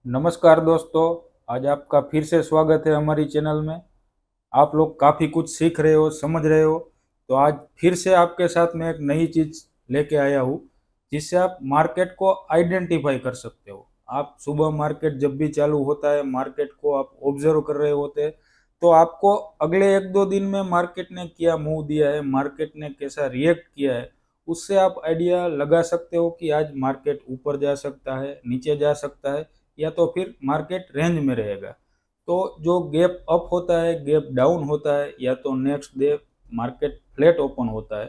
नमस्कार दोस्तों। आज आपका फिर से स्वागत है हमारी चैनल में। आप लोग काफ़ी कुछ सीख रहे हो, समझ रहे हो। तो आज फिर से आपके साथ मैं एक नई चीज़ लेके आया हूँ, जिससे आप मार्केट को आइडेंटिफाई कर सकते हो। आप सुबह मार्केट जब भी चालू होता है, मार्केट को आप ऑब्जर्व कर रहे होते हैं, तो आपको अगले एक दो दिन में मार्केट ने क्या मूव दिया है, मार्केट ने कैसा रिएक्ट किया है, उससे आप आइडिया लगा सकते हो कि आज मार्केट ऊपर जा सकता है, नीचे जा सकता है, या तो फिर मार्केट रेंज में रहेगा। तो जो गैप अप होता है, गैप डाउन होता है, या तो next day market flat open होता है,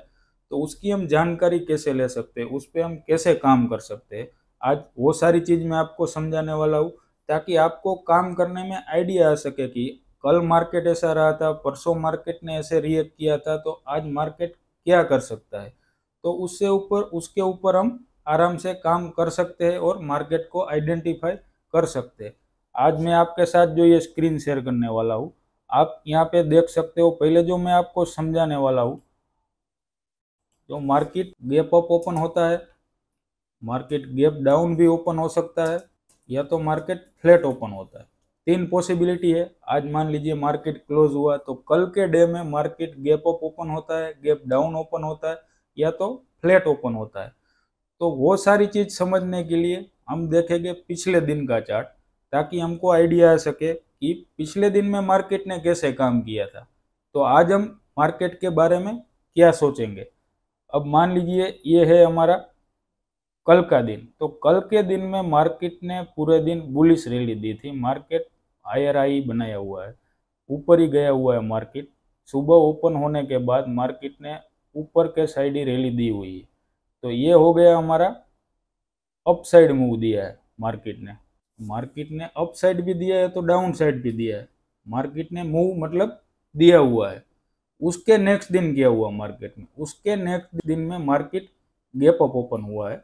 तो उसकी हम जानकारी कैसे ले सकते हैं, उस पर हम कैसे काम कर सकते हैं, आज वो सारी चीज़ मैं आपको समझाने वाला हूँ, ताकि आपको काम करने में आइडिया आ सके कि कल मार्केट ऐसा रहा था, परसों मार्केट ने ऐसे रिएक्ट किया था, तो आज मार्केट क्या कर सकता है। तो उसके ऊपर हम आराम से काम कर सकते हैं और मार्केट को आइडेंटिफाई कर सकते हैं। आज मैं आपके साथ जो ये स्क्रीन शेयर करने वाला हूँ, आप यहाँ पे देख सकते हो। पहले जो मैं आपको समझाने वाला हूँ, जो मार्केट गैप अप ओपन होता है, मार्केट गैप डाउन भी ओपन हो सकता है, या तो मार्केट फ्लैट ओपन होता है। तीन पॉसिबिलिटी है। आज मान लीजिए मार्केट क्लोज हुआ, तो कल के डे में मार्केट गैप अप ओपन होता है, गैप डाउन ओपन होता है, या तो फ्लैट ओपन होता है। तो वो सारी चीज समझने के लिए हम देखेंगे पिछले दिन का चार्ट, ताकि हमको आइडिया आ सके कि पिछले दिन में मार्केट ने कैसे काम किया था। तो आज हम मार्केट के बारे में क्या सोचेंगे। अब मान लीजिए ये है हमारा कल का दिन। तो कल के दिन में मार्केट ने पूरे दिन बुलिश रैली दी थी। मार्केट हायर हाई बनाया हुआ है, ऊपर ही गया हुआ है मार्केट। सुबह ओपन होने के बाद मार्केट ने ऊपर के साइड ही रैली दी हुई है। तो ये हो गया हमारा अप साइड मूव दिया है मार्केट ने। मार्केट ने अप साइड भी दिया है तो डाउन साइड भी दिया है। मार्केट ने मूव मतलब दिया हुआ है। उसके नेक्स्ट दिन क्या हुआ मार्केट में, उसके नेक्स्ट दिन में मार्केट गैप अप ओपन हुआ है।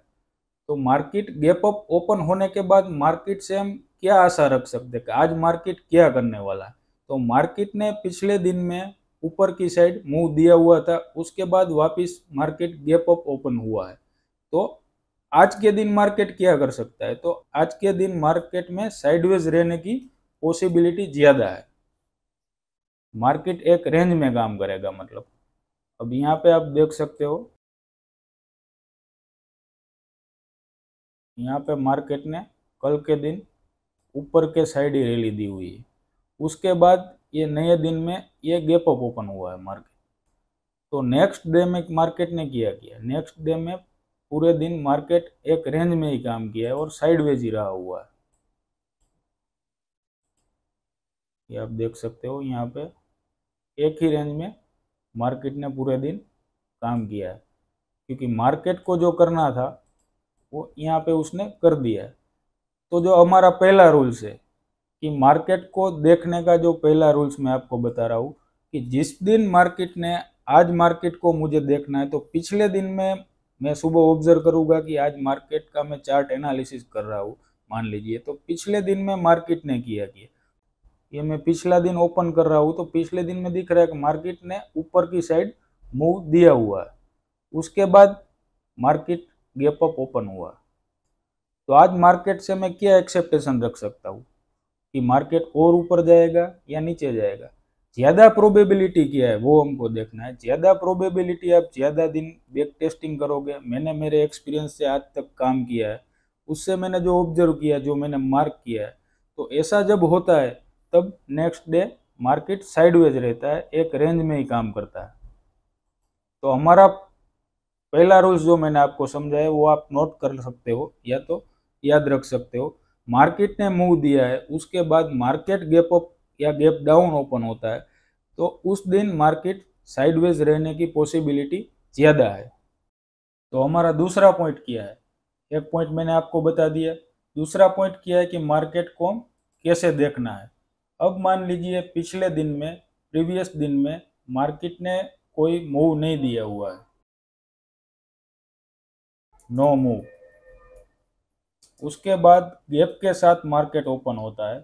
तो मार्केट गैप अप ओपन होने के बाद मार्केट से हम क्या आशा रख सकते हैं कि आज मार्केट क्या करने वाला है। तो मार्केट ने पिछले दिन में ऊपर की साइड मूव दिया हुआ था, उसके बाद वापस मार्केट गैप अप ओपन हुआ है। तो आज के दिन मार्केट क्या कर सकता है, तो आज के दिन मार्केट में साइडवेज रहने की पॉसिबिलिटी ज्यादा है। मार्केट एक रेंज में काम करेगा मतलब। अब यहाँ पे आप देख सकते हो, यहाँ पे मार्केट ने कल के दिन ऊपर के साइड ही रैली दी हुई है। उसके बाद ये नए दिन में ये गैप अप ओपन हुआ है मार्केट। तो नेक्स्ट डे में मार्केट ने किया किया नेक्स्ट डे में पूरे दिन मार्केट एक रेंज में ही काम किया है और साइडवेज ही रहा हुआ है। ये आप देख सकते हो, यहाँ पे एक ही रेंज में मार्केट ने पूरे दिन काम किया है, क्योंकि मार्केट को जो करना था वो यहाँ पे उसने कर दिया है। तो जो हमारा पहला रूल्स है कि मार्केट को देखने का, जो पहला रूल्स मैं आपको बता रहा हूँ कि जिस दिन मार्केट ने, आज मार्केट को मुझे देखना है, तो पिछले दिन में मैं सुबह ऑब्जर्व करूंगा कि आज मार्केट का मैं चार्ट एनालिसिस कर रहा हूँ। मान लीजिए तो पिछले दिन में मार्केट ने किया किया ये मैं पिछला दिन ओपन कर रहा हूँ, तो पिछले दिन में दिख रहा है कि मार्केट ने ऊपर की साइड मूव दिया हुआ है। उसके बाद मार्केट गैप अप ओपन हुआ। तो आज मार्केट से मैं क्या एक्सेप्टेशन रख सकता हूँ कि मार्केट और ऊपर जाएगा या नीचे जाएगा। ज़्यादा प्रोबेबिलिटी क्या है वो हमको देखना है। ज़्यादा प्रोबेबिलिटी आप ज़्यादा दिन बैक टेस्टिंग करोगे। मैंने मेरे एक्सपीरियंस से आज तक काम किया है, उससे मैंने जो ऑब्जर्व किया, जो मैंने मार्क किया है, तो ऐसा जब होता है तब नेक्स्ट डे मार्केट साइडवेज रहता है, एक रेंज में ही काम करता है। तो हमारा पहला रूल्स जो मैंने आपको समझाया वो आप नोट कर सकते हो या तो याद रख सकते हो। मार्केट ने मूव दिया है, उसके बाद मार्केट गैप अप या गैप डाउन ओपन होता है, तो उस दिन मार्केट साइडवेज रहने की पॉसिबिलिटी ज़्यादा है। तो हमारा दूसरा पॉइंट क्या है, एक पॉइंट मैंने आपको बता दिया। दूसरा पॉइंट क्या है कि मार्केट को कैसे देखना है। अब मान लीजिए पिछले दिन में, प्रीवियस दिन में मार्केट ने कोई मूव नहीं दिया हुआ है, नो मूव। उसके बाद गैप के साथ मार्केट ओपन होता है,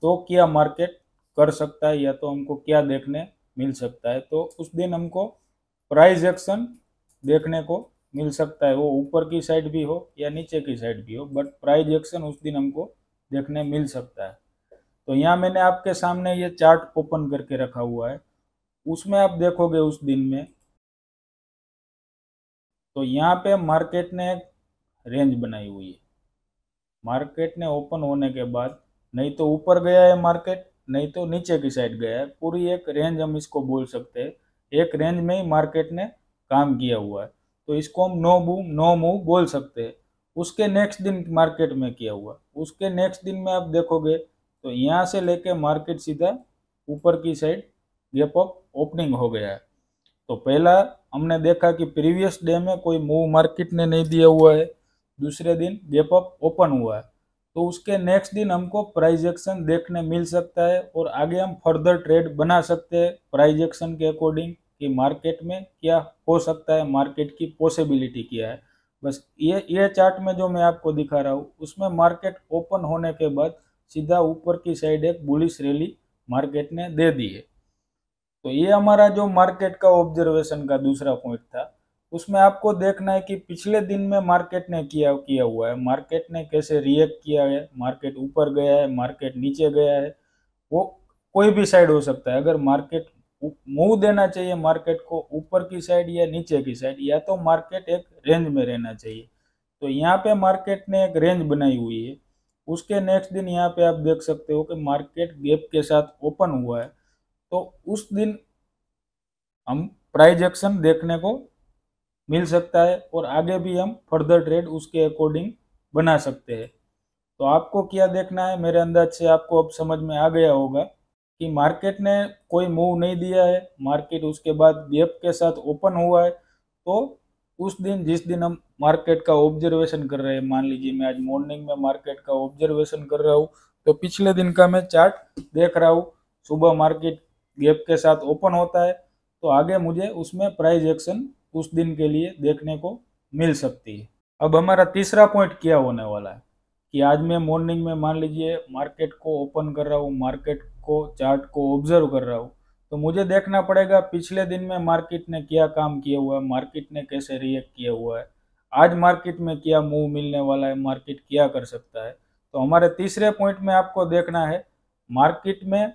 तो क्या मार्केट कर सकता है, या तो हमको क्या देखने मिल सकता है। तो उस दिन हमको प्राइस एक्शन देखने को मिल सकता है, वो ऊपर की साइड भी हो या नीचे की साइड भी हो, बट प्राइस एक्शन उस दिन हमको देखने मिल सकता है। तो यहाँ मैंने आपके सामने ये चार्ट ओपन करके रखा हुआ है, उसमें आप देखोगे उस दिन में, तो यहाँ पे मार्केट ने एक रेंज बनाई हुई है। मार्केट ने ओपन होने के बाद नहीं तो ऊपर गया है मार्केट, नहीं तो नीचे की साइड गया है, पूरी एक रेंज हम इसको बोल सकते हैं। एक रेंज में ही मार्केट ने काम किया हुआ है, तो इसको हम नो मूव बोल सकते हैं। उसके नेक्स्ट दिन मार्केट में किया हुआ, उसके नेक्स्ट दिन में आप देखोगे तो यहाँ से लेके मार्केट सीधा ऊपर की साइड गैप अप ओपनिंग हो गया है। तो पहला हमने देखा कि प्रीवियस डे में कोई मूव मार्केट ने नहीं दिया हुआ है, दूसरे दिन गैप अप ओपन हुआ है, तो उसके नेक्स्ट दिन हमको प्राइस एक्शन देखने मिल सकता है और आगे हम फर्दर ट्रेड बना सकते हैं प्राइस एक्शन के अकॉर्डिंग कि मार्केट में क्या हो सकता है, मार्केट की पॉसिबिलिटी क्या है। बस ये चार्ट में जो मैं आपको दिखा रहा हूँ उसमें मार्केट ओपन होने के बाद सीधा ऊपर की साइड एक बुलिश रैली मार्केट ने दे दी है। तो ये हमारा जो मार्केट का ऑब्जर्वेशन का दूसरा पॉइंट था। उसमें आपको देखना है कि पिछले दिन में मार्केट ने किया किया हुआ है, मार्केट ने कैसे रिएक्ट किया है, मार्केट ऊपर गया है, मार्केट नीचे गया है, वो कोई भी साइड हो सकता है। अगर मार्केट मूव देना चाहिए मार्केट को ऊपर की साइड या नीचे की साइड, या तो मार्केट एक रेंज में रहना चाहिए। तो यहाँ पे मार्केट ने एक रेंज बनाई हुई है। उसके नेक्स्ट दिन यहाँ पे आप देख सकते हो कि मार्केट गैप के साथ ओपन हुआ है, तो उस दिन हम प्राइस एक्शन देखने को मिल सकता है और आगे भी हम फर्दर ट्रेड उसके अकॉर्डिंग बना सकते हैं। तो आपको क्या देखना है, मेरे अंदाज से आपको अब समझ में आ गया होगा कि मार्केट ने कोई मूव नहीं दिया है, मार्केट उसके बाद गैप के साथ ओपन हुआ है। तो उस दिन जिस दिन हम मार्केट का ऑब्जर्वेशन कर रहे हैं, मान लीजिए मैं आज मॉर्निंग में मार्केट का ऑब्जर्वेशन कर रहा हूँ, तो पिछले दिन का मैं चार्ट देख रहा हूँ, सुबह मार्केट गैप के साथ ओपन होता है, तो आगे मुझे उसमें प्राइस एक्शन उस दिन के लिए देखने को मिल सकती है। अब हमारा तीसरा पॉइंट क्या होने वाला है कि आज मैं मॉर्निंग में मान लीजिए मार्केट को ओपन कर रहा हूँ, मार्केट को चार्ट को ऑब्जर्व कर रहा हूँ, तो मुझे देखना पड़ेगा पिछले दिन में मार्केट ने क्या काम किया हुआ है, मार्केट ने कैसे रिएक्ट किया हुआ है, आज मार्केट में क्या मूव मिलने वाला है, मार्केट क्या कर सकता है। तो हमारे तीसरे पॉइंट में आपको देखना है मार्केट में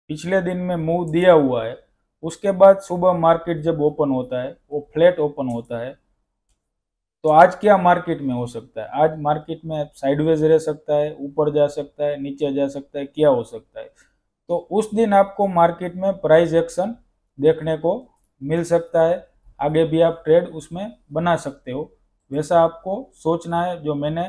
पिछले दिन में मूव दिया हुआ है, उसके बाद सुबह मार्केट जब ओपन होता है वो फ्लैट ओपन होता है, तो आज क्या मार्केट में हो सकता है, आज मार्केट में साइडवेज रह सकता है, ऊपर जा सकता है, नीचे जा सकता है, क्या हो सकता है। तो उस दिन आपको मार्केट में प्राइस एक्शन देखने को मिल सकता है, आगे भी आप ट्रेड उसमें बना सकते हो। वैसा आपको सोचना है, जो मैंने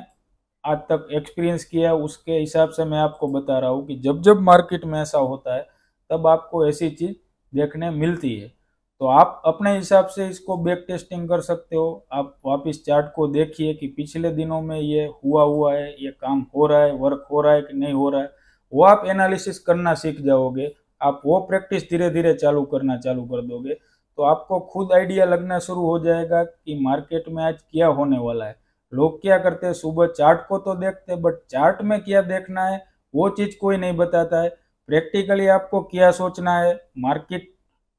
आज तक एक्सपीरियंस किया है उसके हिसाब से मैं आपको बता रहा हूँ कि जब जब मार्केट में ऐसा होता है तब आपको ऐसी चीज़ देखने मिलती है। तो आप अपने हिसाब से इसको बैक टेस्टिंग कर सकते हो। आप वापस चार्ट को देखिए कि पिछले दिनों में ये हुआ है, ये काम हो रहा है, वर्क हो रहा है कि नहीं हो रहा है, वो आप एनालिसिस करना सीख जाओगे। आप वो प्रैक्टिस धीरे धीरे चालू कर दोगे, तो आपको खुद आइडिया लगना शुरू हो जाएगा कि मार्केट में आज क्या होने वाला है। लोग क्या करते हैं, सुबह चार्ट को तो देखते हैं, बट चार्ट में क्या देखना है वो चीज़ कोई नहीं बताता है। प्रैक्टिकली आपको क्या सोचना है, मार्केट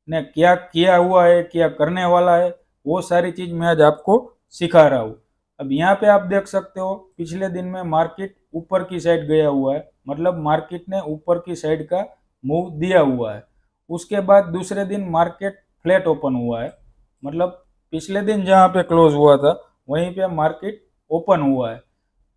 ने क्या किया हुआ है, क्या करने वाला है, वो सारी चीज़ मैं आज आपको सिखा रहा हूँ। अब यहाँ पे आप देख सकते हो पिछले दिन में मार्केट ऊपर की साइड गया हुआ है, मतलब मार्केट ने ऊपर की साइड का मूव दिया हुआ है। उसके बाद दूसरे दिन मार्केट फ्लैट ओपन हुआ है, मतलब पिछले दिन जहाँ पे क्लोज हुआ था वहीं पे मार्केट ओपन हुआ है।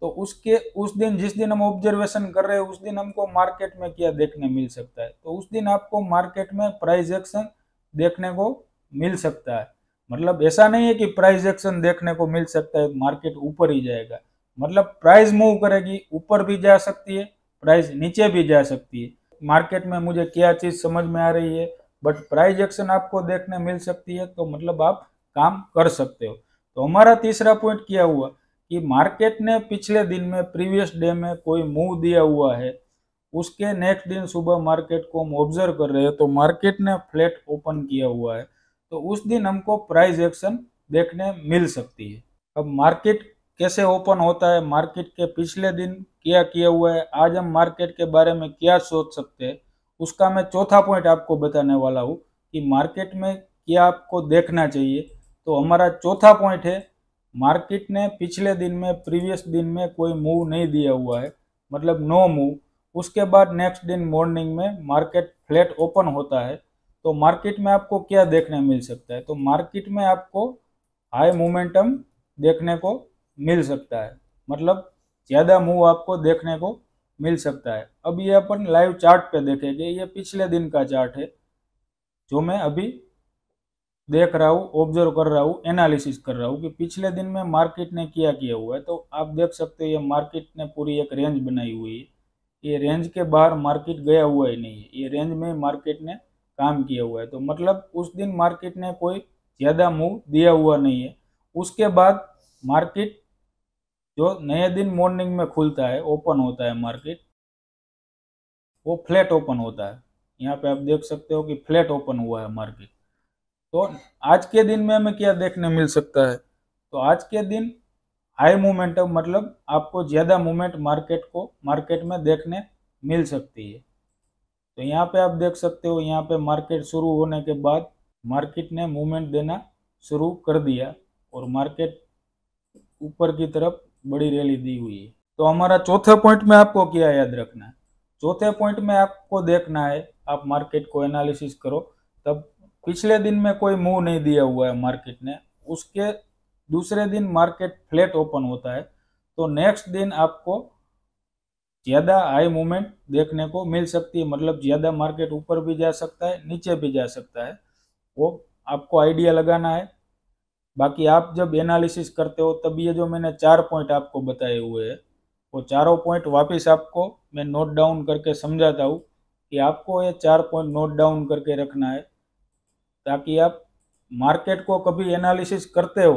तो उसके उस दिन जिस दिन हम ऑब्जर्वेशन कर रहे हैं उस दिन हमको मार्केट में क्या देखने मिल सकता है, तो उस दिन आपको मार्केट में प्राइस एक्शन देखने को मिल सकता है। मतलब ऐसा नहीं है कि प्राइस एक्शन देखने को मिल सकता है मार्केट ऊपर ही जाएगा, मतलब प्राइस मूव करेगी, ऊपर भी जा सकती है, प्राइस नीचे भी जा सकती है। मार्केट में मुझे क्या चीज़ समझ में आ रही है, बट प्राइस एक्शन आपको देखने मिल सकती है, तो मतलब आप काम कर सकते हो। तो हमारा तीसरा पॉइंट क्या हुआ कि मार्केट ने पिछले दिन में प्रीवियस डे में कोई मूव दिया हुआ है, उसके नेक्स्ट दिन सुबह मार्केट को हम ऑब्जर्व कर रहे हैं तो मार्केट ने फ्लैट ओपन किया हुआ है, तो उस दिन हमको प्राइस एक्शन देखने मिल सकती है। अब मार्केट कैसे ओपन होता है, मार्केट के पिछले दिन क्या किया हुआ है, आज हम मार्केट के बारे में क्या सोच सकते हैं, उसका मैं चौथा पॉइंट आपको बताने वाला हूँ कि मार्केट में क्या आपको देखना चाहिए। तो हमारा चौथा पॉइंट है मार्केट ने पिछले दिन में, प्रीवियस दिन में कोई मूव नहीं दिया हुआ है, मतलब नो मूव, उसके बाद नेक्स्ट दिन मॉर्निंग में मार्केट फ्लैट ओपन होता है, तो मार्केट में आपको क्या देखने मिल सकता है? तो मार्केट में आपको हाई मोमेंटम देखने को मिल सकता है, मतलब ज़्यादा मूव आपको देखने को मिल सकता है। अब ये अपन लाइव चार्ट पे देखेंगे, ये पिछले दिन का चार्ट है जो मैं अभी देख रहा हूँ, ऑब्जर्व कर रहा हूँ, एनालिसिस कर रहा हूँ कि पिछले दिन में मार्केट ने क्या किया हुआ है। तो आप देख सकते हो ये मार्केट ने पूरी एक रेंज बनाई हुई है, ये रेंज के बाहर मार्केट गया हुआ ही नहीं है, ये रेंज में मार्केट ने काम किया हुआ है। तो मतलब उस दिन मार्केट ने कोई ज़्यादा मूव दिया हुआ नहीं है। उसके बाद मार्केट जो नए दिन मॉर्निंग में खुलता है, ओपन होता है मार्केट, वो फ्लैट ओपन होता है। यहाँ पे आप देख सकते हो कि फ्लैट ओपन हुआ है मार्केट। तो आज के दिन में हमें क्या देखने मिल सकता है? तो आज के दिन हाई मोमेंटम, मतलब आपको ज़्यादा मूवमेंट मार्केट में देखने मिल सकती है। तो यहाँ पे आप देख सकते हो, यहाँ पे मार्केट शुरू होने के बाद मार्केट ने मूवमेंट देना शुरू कर दिया और मार्केट ऊपर की तरफ बड़ी रैली दी हुई है। तो हमारा चौथे पॉइंट में आपको क्या याद रखना है? चौथे पॉइंट में आपको देखना है, आप मार्केट को एनालिसिस करो, तब पिछले दिन में कोई मूव नहीं दिया हुआ है मार्केट ने, उसके दूसरे दिन मार्केट फ्लैट ओपन होता है, तो नेक्स्ट दिन आपको ज़्यादा हाई मूवमेंट देखने को मिल सकती है, मतलब ज़्यादा मार्केट ऊपर भी जा सकता है, नीचे भी जा सकता है, वो आपको आइडिया लगाना है। बाकी आप जब एनालिसिस करते हो तब ये जो मैंने 4 पॉइंट आपको बताए हुए हैं, वो चारों पॉइंट वापस आपको मैं नोट डाउन करके समझाता हूँ कि आपको ये 4 पॉइंट नोट डाउन करके रखना है, ताकि आप मार्केट को कभी एनालिसिस करते हो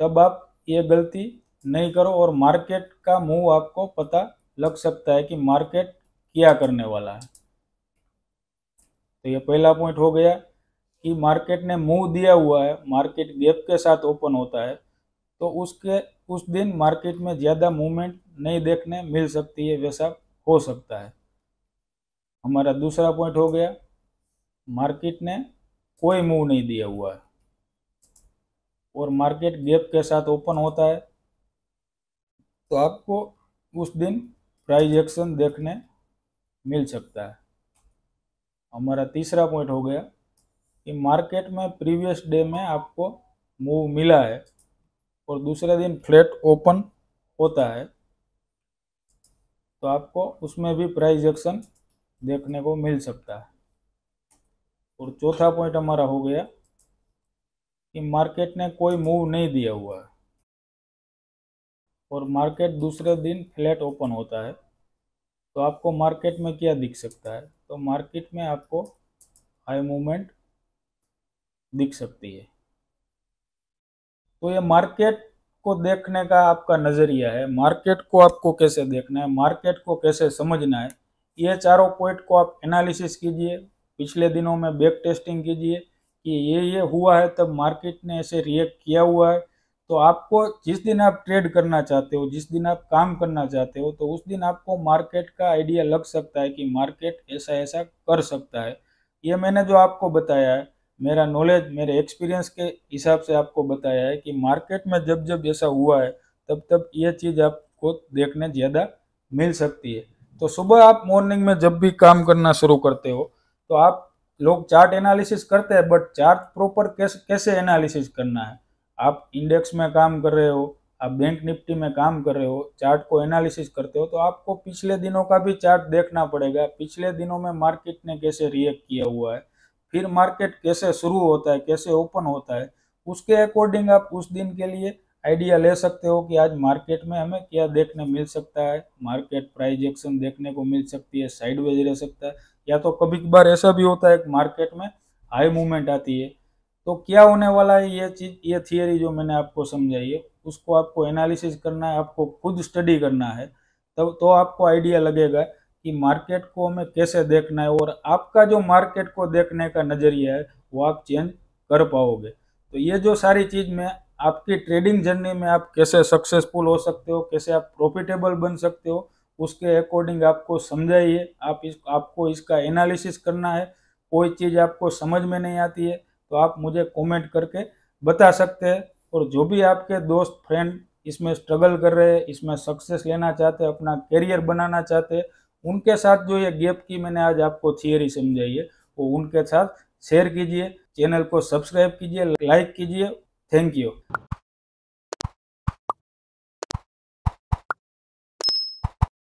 तब आप ये गलती नहीं करो और मार्केट का मूव आपको पता लग सकता है कि मार्केट क्या करने वाला है। तो ये पहला पॉइंट हो गया कि मार्केट ने मूव दिया हुआ है, मार्केट गैप के साथ ओपन होता है, तो उस दिन मार्केट में ज़्यादा मूवमेंट नहीं देखने मिल सकती है, वैसा हो सकता है। हमारा दूसरा पॉइंट हो गया, मार्केट ने कोई मूव नहीं दिया हुआ है और मार्केट गैप के साथ ओपन होता है, तो आपको उस दिन प्राइस एक्शन देखने मिल सकता है। हमारा तीसरा पॉइंट हो गया कि मार्केट में प्रीवियस डे में आपको मूव मिला है और दूसरे दिन फ्लैट ओपन होता है, तो आपको उसमें भी प्राइस एक्शन देखने को मिल सकता है। और चौथा पॉइंट हमारा हो गया कि मार्केट ने कोई मूव नहीं दिया हुआ है और मार्केट दूसरे दिन फ्लैट ओपन होता है, तो आपको मार्केट में क्या दिख सकता है? तो मार्केट में आपको हाई मूवमेंट दिख सकती है। तो ये मार्केट को देखने का आपका नज़रिया है, मार्केट को आपको कैसे देखना है, मार्केट को कैसे समझना है, ये चारों पॉइंट को आप एनालिसिस कीजिए, पिछले दिनों में बैक टेस्टिंग कीजिए कि ये हुआ है, तब मार्केट ने ऐसे रिएक्ट किया हुआ है। तो आपको जिस दिन आप ट्रेड करना चाहते हो, जिस दिन आप काम करना चाहते हो, तो उस दिन आपको मार्केट का आइडिया लग सकता है कि मार्केट ऐसा ऐसा कर सकता है। ये मैंने जो आपको बताया है, मेरा नॉलेज, मेरे एक्सपीरियंस के हिसाब से आपको बताया है कि मार्केट में जब जब ऐसा हुआ है तब तब ये चीज़ आपको देखने ज़्यादा मिल सकती है। तो सुबह आप मॉर्निंग में जब भी काम करना शुरू करते हो तो आप लोग चार्ट एनालिसिस करते हैं, बट चार्ट प्रॉपर कैसे एनालिसिस करना है? आप इंडेक्स में काम कर रहे हो, आप बैंक निफ्टी में काम कर रहे हो, चार्ट को एनालिसिस करते हो, तो आपको पिछले दिनों का भी चार्ट देखना पड़ेगा, पिछले दिनों में मार्केट ने कैसे रिएक्ट किया हुआ है, फिर मार्केट कैसे शुरू होता है, कैसे ओपन होता है, उसके अकॉर्डिंग आप उस दिन के लिए आइडिया ले सकते हो कि आज मार्केट में हमें क्या देखने मिल सकता है। मार्केट प्राइस एक्शन देखने को मिल सकती है, साइडवेज रह सकता है, या तो कभी कभार ऐसा भी होता है कि मार्केट में हाई मूवमेंट आती है। तो क्या होने वाला है, ये चीज़, ये थियरी जो मैंने आपको समझाई है, उसको आपको एनालिसिस करना है, आपको खुद स्टडी करना है, तब तो आपको आइडिया लगेगा कि मार्केट को हमें कैसे देखना है और आपका जो मार्केट को देखने का नज़रिया है वो आप चेंज कर पाओगे। तो ये जो सारी चीज़ में आपकी ट्रेडिंग जर्नी में आप कैसे सक्सेसफुल हो सकते हो, कैसे आप प्रॉफिटेबल बन सकते हो, उसके अकॉर्डिंग आपको समझाइए। आपको इसका एनालिसिस करना है। कोई चीज़ आपको समझ में नहीं आती है तो आप मुझे कमेंट करके बता सकते हैं और जो भी आपके दोस्त फ्रेंड इसमें स्ट्रगल कर रहे हैं, इसमें सक्सेस लेना चाहते हैं, अपना करियर बनाना चाहते हैं, उनके साथ जो ये गैप की मैंने आज आपको थियरी समझाई है वो उनके साथ शेयर कीजिए, चैनल को सब्सक्राइब कीजिए, लाइक कीजिए। Thank you.